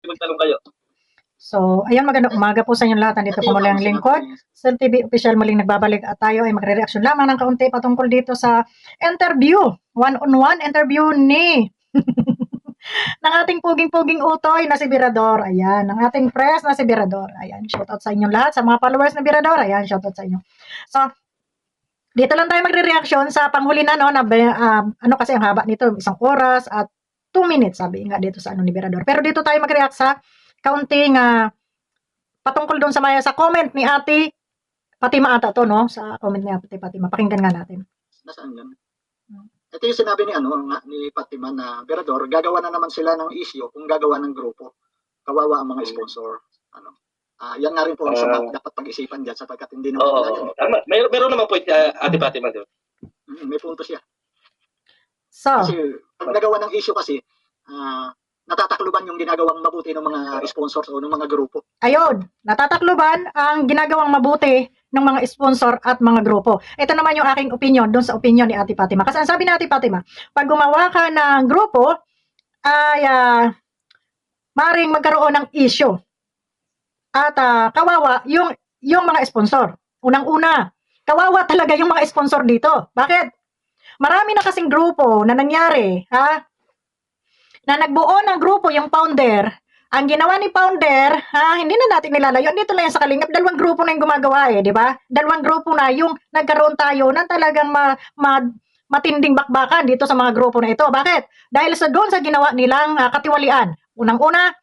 magtanong kayo. So, ayan, magandang umaga po sa inyong lahat. Nandito po muli ang lingkod. Sel TV official muling nagbabalik at tayo ay magre-reaction lamang ng kaunti patungkol dito sa interview. One-on-one interview ni ng ating puging-puging utoy na si Birador. Ayan, ng ating press na si Birador. Ayan, shoutout sa inyong lahat. Sa mga followers na Birador, ayan, shoutout sa inyo. So, dito lang tayo magre-reaction sa panghuli na, no, na, ano kasi ang haba nito, 1 oras at 2 minutes, sabi nga dito sa ano ni Birador. Pero dito tayo mag-react sa kaunting patungkol doon sa comment ni Ate Fatima ata to, no? Sa comment ni Ate Fatima. Pakinggan nga natin. Nasaan yan? Ito yung sinabi ni ni Fatima na Berador, gagawa na naman sila ng issue kung gagawa ng grupo. Kawawa ang mga sponsor. Yan nga rin po ang dapat pag-isipan dyan sapagkat hindi naman yan. Tama. Meron naman point Ate Fatima doon. May punto siya. So, kasi pag nagawa ng issue kasi, natatakluban yung ginagawang mabuti ng mga sponsors o ng mga grupo. Ayun, natatakluban ang ginagawang mabuti ng mga sponsor at mga grupo. Ito naman yung aking opinion doon sa opinion ni Ate Fatima. Kasi ang sabi ni Ate Fatima, pag gumawa ka ng grupo, ay maaaring magkaroon ng issue. At kawawa yung mga sponsor. Unang-una, kawawa talaga yung mga sponsor dito. Bakit? Marami na kasing grupo na nangyari, na nagbuo ng grupo yung founder. Ang ginawa ni founder, hindi na natin nilalayo. Dito lang yan sa Kalingap, 2 grupo na yung gumagawa di ba? 2 grupo na yung nagkaroon tayo ng talagang matinding bakbakan dito sa mga grupo na ito. Bakit? Dahil sa doon sa ginawa nilang katiwalian. Unang-una,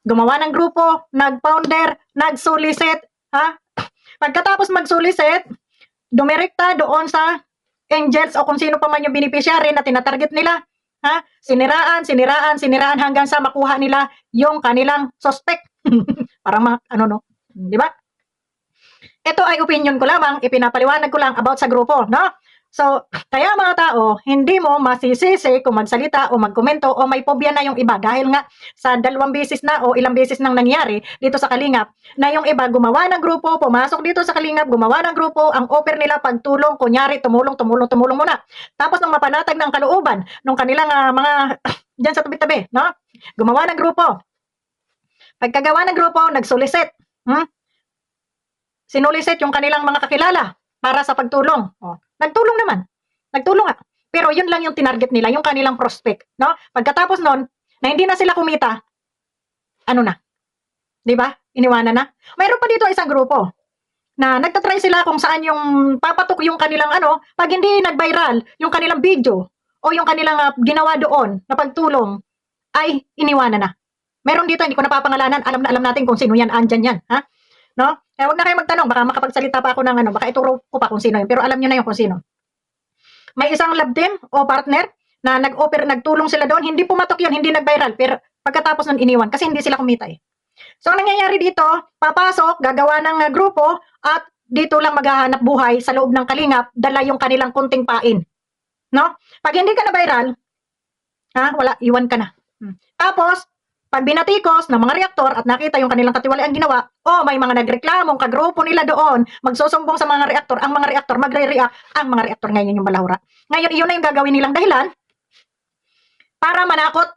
gumawa ng grupo, nag-founder, nag-solicit, Pagkatapos mag-solicit, dumirekta doon sa angels o kung sino pa man yung beneficiary na tinatarget nila. Siniraan hanggang sa makuha nila yung kanilang suspect. Parang di ba? Ito ay opinion ko lamang, ipinapaliwanag ko lang about sa grupo, no? So, kaya mga tao, hindi mo masisisi kung magsalita o magkomento o may pobya na yung iba dahil nga sa 2 beses na o ilang beses nang nangyari dito sa Kalingap na yung iba gumawa ng grupo, pumasok dito sa Kalingap, gumawa ng grupo, ang offer nila pagtulong, kunyari tumulong muna. Tapos nung mapanatag ng kalooban nung kanilang mga dyan sa tabi-tabi, no? Gumawa ng grupo. Pagkagawa ng grupo, nag-solicit. Sinulicit yung kanilang mga kakilala para sa pagtulong. Nagtulong naman. Nagtulong nga. Pero yun lang yung tinarget nila, yung kanilang prospect, no? Pagkatapos nun, na hindi na sila kumita, ano na? 'Di ba? Iniwanan na. Mayroon pa dito isang grupo na nagtatry sila kung saan yung papatok yung kanilang pag hindi nag-viral yung kanilang video o yung kanilang ginawa doon na pagtulong ay iniwanan na. Meron dito, hindi ko napapangalanan, alam na alam natin kung sino yan, andyan yan, no? Huwag na kayo magtanong, baka makapagsalita pa ako ng baka ituro ko pa kung sino yun, pero alam nyo na yun kung sino. May isang lab team o partner na nag-offer, nagtulong sila doon, hindi pumatok yun, hindi nag-viral, pero pagkatapos nun iniwan, kasi hindi sila kumita So, ang nangyayari dito, papasok, gagawa ng grupo, at dito lang maghahanap buhay sa loob ng Kalingap, dala yung kanilang kunting pain. No? Pag hindi ka na-viral, wala, iwan ka na. Tapos, pag binatikos ng mga reaktor at nakita yung kanilang katiwalian ginawa, may mga nagreklamong kagrupo nila doon, magsusumbong sa mga reaktor, ang mga reaktor magre-react, ang mga reaktor ngayon yung balahura. Ngayon, iyon na yung gagawin nilang dahilan para manakot,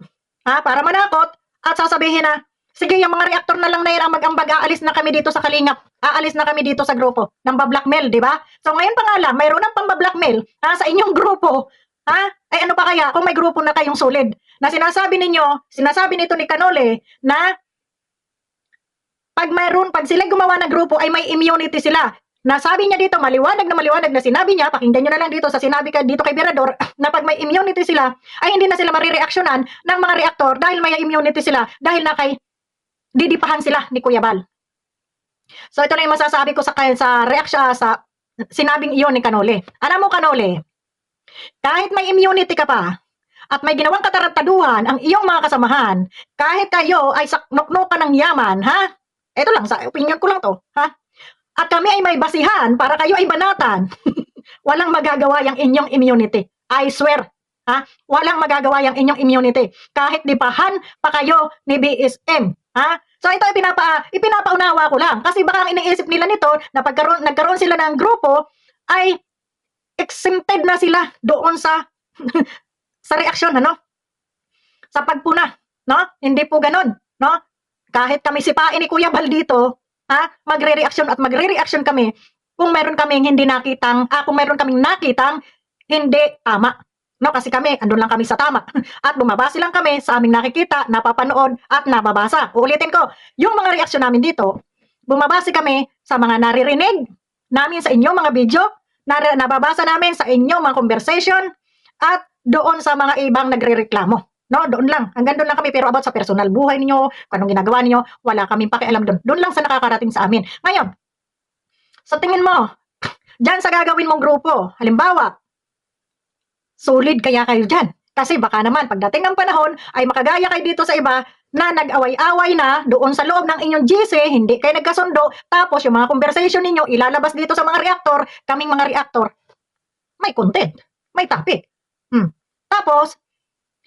at sasabihin na, sige, yung mga reaktor na lang na yan ang mag-ambag, aalis na kami dito sa Kalingap, aalis na kami dito sa grupo, ng bablackmail, di ba? So ngayon pa nga lang, mayroon ng pambablackmail sa inyong grupo, ay ano pa kaya kung may grupo na kayong solid na sinasabi nito ni Canole na pag sila gumawa ng grupo ay may immunity sila. Nasabi niya dito, maliwanag na sinabi niya, pakinggan nyo na lang dito sa sinabi dito kay Birador, na pag may immunity sila, ay hindi na sila marireaksyonan ng mga reaktor dahil may immunity sila, dahil na kay didipahan sila ni Kuya Bal. So ito na yung masasabi ko sa reaction sa sinabing iyon ni Canole. Alam mo, Canole, kahit may immunity ka pa at may ginawang katarantaduhan ang iyong mga kasamahan, kahit kayo ay saknok-nokan ng yaman, ito lang, sa opinion ko lang to, at kami ay may basihan para kayo ay banatan, walang magagawa yung inyong immunity. I swear, walang magagawa yung inyong immunity. Kahit dipahan pa kayo ni BSM, So ito ipinapaunawa ko lang. Kasi baka ang iniisip nila nito na nagkaroon sila ng grupo ay exempted na sila doon sa sa reaksyon, sa pagpuna, no? Hindi po ganoon, no? kahit kami sipain ni Kuya Bal dito, magre-reaction at magre-reaction kami kung meron kaming hindi nakitang, kung meron kaming nakitang hindi tama. No, kasi kami, andun lang kami sa tama. At bumabase lang kami sa aming nakikita, napapanood, at nababasa. Uulitin ko, yung mga reaksyon namin dito, bumabase kami sa mga naririnig namin sa inyong mga video, nababasa namin sa inyong mga conversation, at doon sa mga ibang nagrereklamo. No, doon lang. Hanggang doon lang kami. Pero about sa personal buhay ninyo, kung anong ginagawa ninyo, wala kaming pakialam doon. Doon lang sa nakakarating sa amin. Ngayon, sa tingin mo, dyan sa gagawin mong grupo, halimbawa, solid kaya kayo dyan. Kasi baka naman, pagdating ng panahon, ay makagaya kayo dito sa iba na nag-away-away na doon sa loob ng inyong GC, hindi kayo nagkasundo, tapos yung mga conversation ninyo, ilalabas dito sa mga reactor, kaming mga reactor, may content, may topic. Tapos,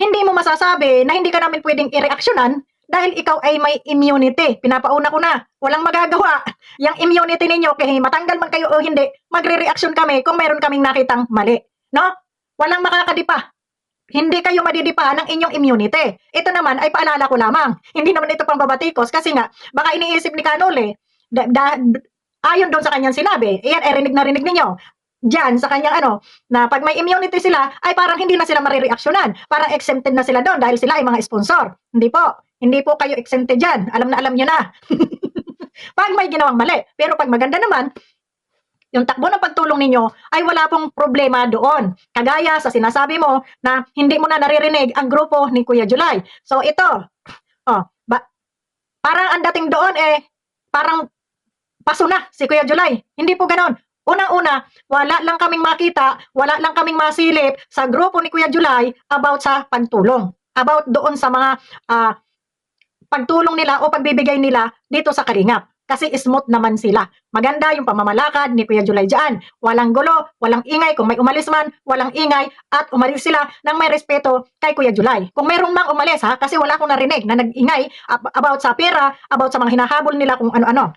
hindi mo masasabi na hindi ka namin pwedeng i-reactionan dahil ikaw ay may immunity. Pinapauna ko na, walang magagawa. Yung immunity ninyo, kaya matanggal man kayo o hindi, magre-reaction kami kung meron kaming nakitang mali. No? Walang makakadipa. Hindi kayo madidipa ng inyong immunity. Ito naman ay paalala ko lamang. Hindi naman ito pambabatikos kasi nga, baka iniisip ni Canole, ayon doon sa kanyang sinabi, iyan ay rinig na rinig ninyo. Diyan sa kanyang na pag may immunity sila, ay parang hindi na sila marireaksyonan. Parang exempted na sila doon dahil sila ay mga sponsor. Hindi po. Hindi po kayo exempted dyan. Alam nyo na. Pag may ginawang mali. Pero pag maganda naman, yung takbo ng pagtulong ninyo ay wala pong problema doon. Kagaya sa sinasabi mo na hindi mo na naririnig ang grupo ni Kuya July. So ito, parang ang dating doon parang paso na si Kuya July. Hindi po ganon. Unang-una, wala lang kaming makita, wala lang kaming masilip sa grupo ni Kuya July about sa pagtulong. About doon sa mga pagtulong nila o pagbibigay nila dito sa Kalingap. Kasi smooth naman sila. Maganda yung pamamalakad ni Kuya July dyan. Walang gulo, walang ingay. Kung may umalis man, walang ingay. At umalis sila ng may respeto kay Kuya July. Kung mayroong mang umalis kasi wala akong narinig na nag-ingay about sa pera, about sa mga hinahabol nila kung ano-ano.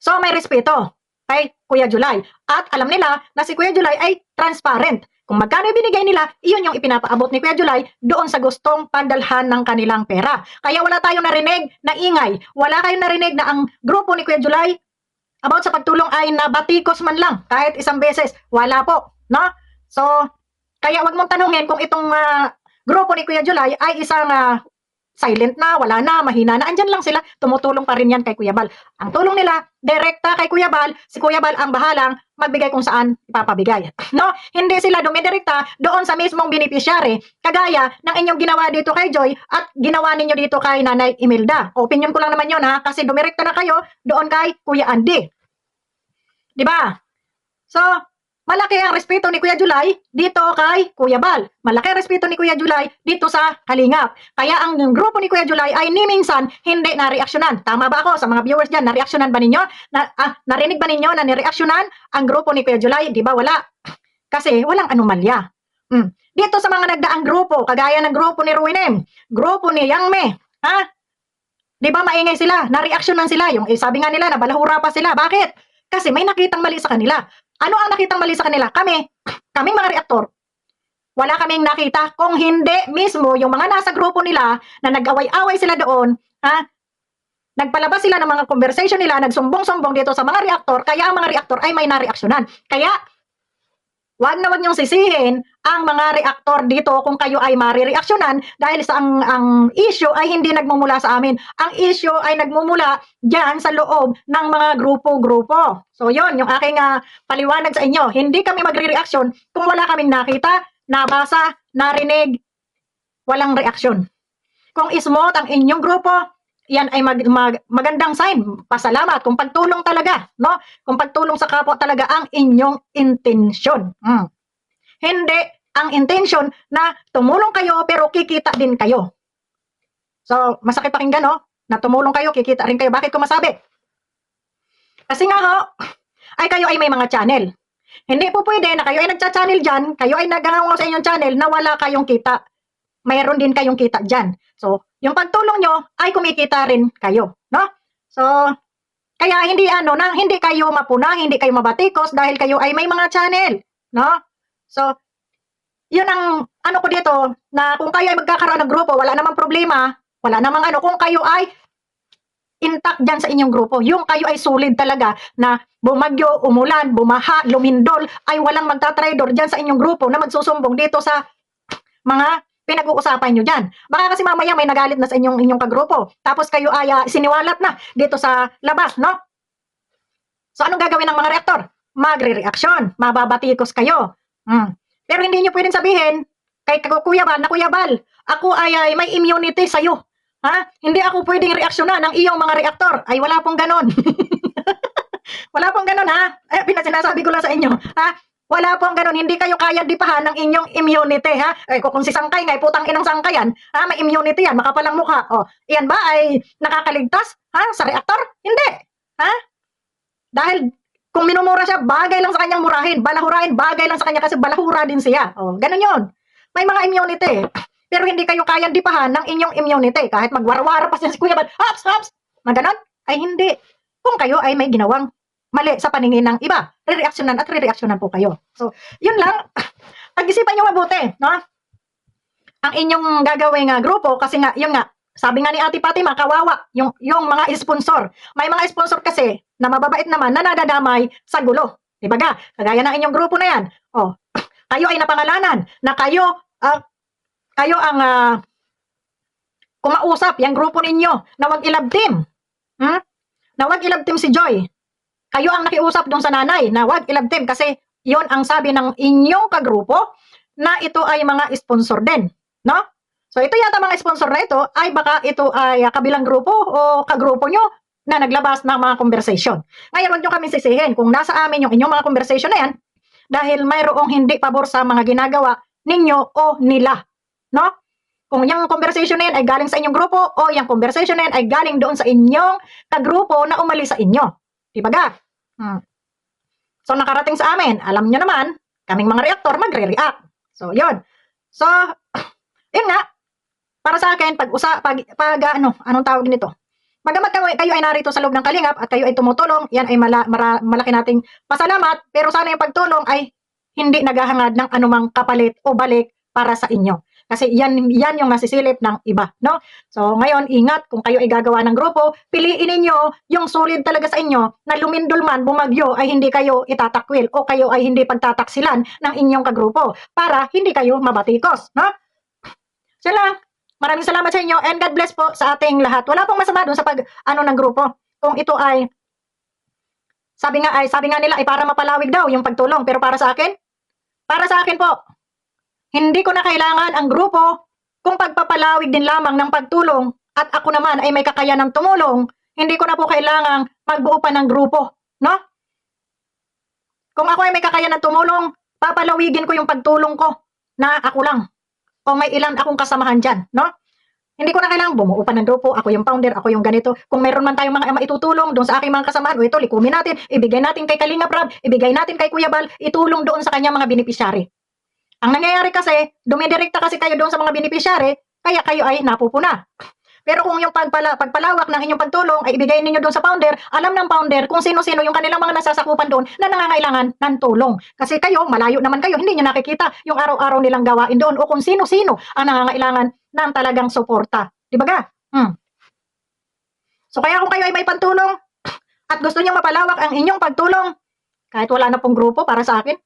So may respeto kay Kuya July. At alam nila na si Kuya July ay transparent. Kung magkano ibinigay nila, iyon yung ipinapaabot ni Kuya July doon sa gustong pandalhan ng kanilang pera. Kaya wala tayong narinig na ingay. Wala kayong narinig na ang grupo ni Kuya July about sa pagtulong ay nabatikos man lang kahit isang beses. Wala po. No? So, kaya wag mong tanungin kung itong grupo ni Kuya July ay isang silent na, wala na, mahina na. Andyan lang sila, tumutulong pa rin yan kay Kuya Bal. Ang tulong nila, direkta kay Kuya Bal, si Kuya Bal ang bahalang magbigay kung saan ipapabigay. No? Hindi sila dumidirekta doon sa mismong beneficiary, kagaya ng inyong ginawa dito kay Joy at ginawa ninyo dito kay Nanay Imelda. Opinion ko lang naman yun kasi dumirekta na kayo doon kay Kuya Andy. Diba? So, malaki ang respeto ni Kuya July dito kay Kuya Bal. Malaki ang respeto ni Kuya July dito sa Kalingap. Kaya ang grupo ni Kuya July ay ni minsan hindi na-reaksyonan. Tama ba ako sa mga viewers dyan? Na-reaksyonan ba ninyo? Narinig ba ninyo na ni-reaksyonan ang grupo ni Kuya July? Di ba wala? Kasi walang anomalya. Dito sa mga nagdaang grupo, kagaya ng grupo ni Ruinem, grupo ni Yangme, di ba maingay sila? Na-reaksyonan sila. Yung sabi nga nila, nabalahura pa sila. Bakit? Kasi may nakitang mali sa kanila. Ano ang nakitang mali sa kanila? Kaming mga reaktor, wala kaming nakita kung hindi mismo yung mga nasa grupo nila na nag-away-away sila doon, nagpalabas sila ng mga conversation nila, nagsumbong-sumbong dito sa mga reaktor, kaya ang mga reaktor ay may nareaksyonan. Kaya, wag na wag niyong sisihin ang mga reaktor dito kung kayo ay marireaksyonan dahil sa ang issue ay hindi nagmumula sa amin. Ang issue ay nagmumula dyan sa loob ng mga grupo-grupo. So yon yung aking paliwanag sa inyo. Hindi kami magre-reaksyon kung wala kaming nakita, nabasa, narinig, walang reaksyon. Kung smooth ang inyong grupo, yan ay magandang sign. Pasalamat kung pagtulong talaga, no? Kung pagtulong sa kapwa talaga ang inyong intensyon. Hindi ang intensyon na tumulong kayo pero kikita din kayo. So, masakit pakinggan, no? Na tumulong kayo, kikita rin kayo. Bakit ko masabi? Kasi nga ay kayo ay may mga channel. Hindi po pwede na kayo ay nagcha-channel dyan, kayo ay naghangaw sa inyong channel na wala kayong kita. Mayroon din kayong kita dyan. So, yung pagtulong nyo ay kumikita rin kayo, no? So, kaya hindi hindi kayo mapuna, hindi kayo mabatikos dahil kayo ay may mga channel, no? So, yun ang ko dito na kung kayo ay magkakaroon ng grupo, wala namang problema, wala namang kung kayo ay intact dyan sa inyong grupo. Yung kayo ay solid talaga na bumagyo, umulan, bumaha, lumindol, ay walang magtatraidor dyan sa inyong grupo na magsusumbong dito sa mga pinag-uusapan nyo dyan. Baka kasi mamaya may nagalit na sa inyong kagrupo. Tapos kayo ay siniwalat na dito sa labas, no? So anong gagawin ng mga reaktor? Magre-reaksyon. Mababatikos kayo. Pero hindi nyo pwedeng sabihin kay Kuya Bal na Kuya Bal, ako ay may immunity sa'yo. Ha? Hindi ako pwedeng reaksyonan ng iyong mga reaktor. Ay wala pong ganon. Wala pong ganon, ha? Pinasinasabi ko lang sa inyo. Ha? Wala pong ganon. Hindi kayo kaya dipahan ng inyong immunity, ha? Kung si Sangkay nga, putang inang Sangkayan, ha? May immunity yan, makapalang mukha. O, iyan ba ay nakakaligtas, ha? Sa reaktor? Hindi. Ha? Dahil kung minumura siya, bagay lang sa kanyang murahin. Balahurahin, bagay lang sa kanya kasi balahura din siya. O, ganon yun. May mga immunity. Pero hindi kayo kaya dipahan ng inyong immunity. Kahit magwarawara pa siya si Kuya Bal, haps! Maganon? Ay hindi. Kung kayo ay may ginawang mali sa paningin ng iba, re-reaksyonan at re-reaksyonan po kayo. So, yun lang. Pag-isipan nyo mabuti, no? Ang inyong gagawing grupo, kasi nga, yun nga, sabi nga ni Ate Fatima, kawawa, yung mga sponsor. May mga sponsor kasi, na mababait naman, na nadadamay sa gulo. Diba ga? Kagaya ng inyong grupo na yan. Oh, kayo ay napangalanan, na kayo ang kumausap, yung grupo ninyo, na wag i-love team. Na wag i-love team si Joy. Kayo ang nakiusap doon sa nanay na wag i-love team kasi yon ang sabi ng inyong kagrupo na ito ay mga sponsor din, no? So ito yata mga sponsor na ito ay baka ito ay kabilang grupo o kagrupo nyo na naglabas ng mga conversation. Ngayon wag nyo kami sisihin kung nasa amin yung inyong mga conversation na yan dahil mayroong hindi pabor sa mga ginagawa ninyo o nila, no? Kung yung conversation na yan ay galing sa inyong grupo o yung conversation na yan ay galing doon sa inyong kagrupo na umalis sa inyo. Diba ga? So, nakarating sa amin. Alam nyo naman, kaming mga reaktor magre-react. So, yun. So, yun nga. Para sa akin, anong tawag nito? Bagamat kayo ay narito sa loob ng Kalingap at kayo ay tumutulong, yan ay malaki nating pasalamat. Pero sana yung pagtulong ay hindi naghahangad ng anumang kapalit o balik para sa inyo. Kasi yan yung nasisilip ng iba, no? So, ngayon, ingat kung kayo ay gagawa ng grupo, piliin ninyo yung solid talaga sa inyo na lumindol man, bumagyo, ay hindi kayo itatakwil o kayo ay hindi pagtataksilan ng inyong kagrupo para hindi kayo mabatikos, no? So lang, maraming salamat sa inyo and God bless po sa ating lahat. Wala pong masama doon sa ng grupo. Kung ito ay, sabi nga nila ay para mapalawig daw yung pagtulong. Pero para sa akin po, hindi ko na kailangan ang grupo kung pagpapalawig din lamang ng pagtulong at ako naman ay may kakayanang tumulong, hindi ko na po kailangang magbuo pa ng grupo, no? Kung ako ay may kakayanang tumulong, papalawigin ko yung pagtulong ko na ako lang o may ilan akong kasamahan dyan, no? Hindi ko na kailangang bumuo pa ng grupo, ako yung founder, ako yung ganito. Kung mayroon man tayong mga maitutulong doon sa aking mga kasamahan, o ito, likumin natin, ibigay natin kay Kalingap Rab, ibigay natin kay Kuya Bal, itulong doon sa kanyang mga beneficiary. Ang nangyayari kasi, dumidirekta kasi kayo doon sa mga beneficiary, kaya kayo ay napupuna. Pero kung yung pagpalawak ng inyong pagtulong ay ibigay ninyo doon sa founder, alam ng founder kung sino-sino yung kanilang mga nasasakupan doon na nangangailangan ng tulong. Kasi kayo, malayo naman kayo, hindi nyo nakikita yung araw-araw nilang gawain doon o kung sino-sino ang nangangailangan ng talagang suporta. Di ba ga? So kaya kung kayo ay may pantulong at gusto nyo mapalawak ang inyong pagtulong, kahit wala na pong grupo para sa akin,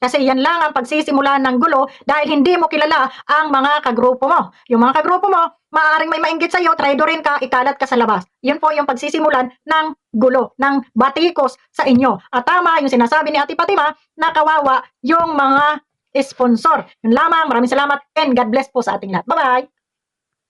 kasi yan lang ang pagsisimulan ng gulo dahil hindi mo kilala ang mga kagrupo mo. Yung mga kagrupo mo, maaaring may mainggit sa'yo, traidorin ka, ikalat ka sa labas. Yun po yung pagsisimulan ng gulo, ng batikos sa inyo. At tama yung sinasabi ni Ate Fatima na kawawa yung mga sponsor. Yun lamang, maraming salamat and God bless po sa ating lahat. Bye-bye!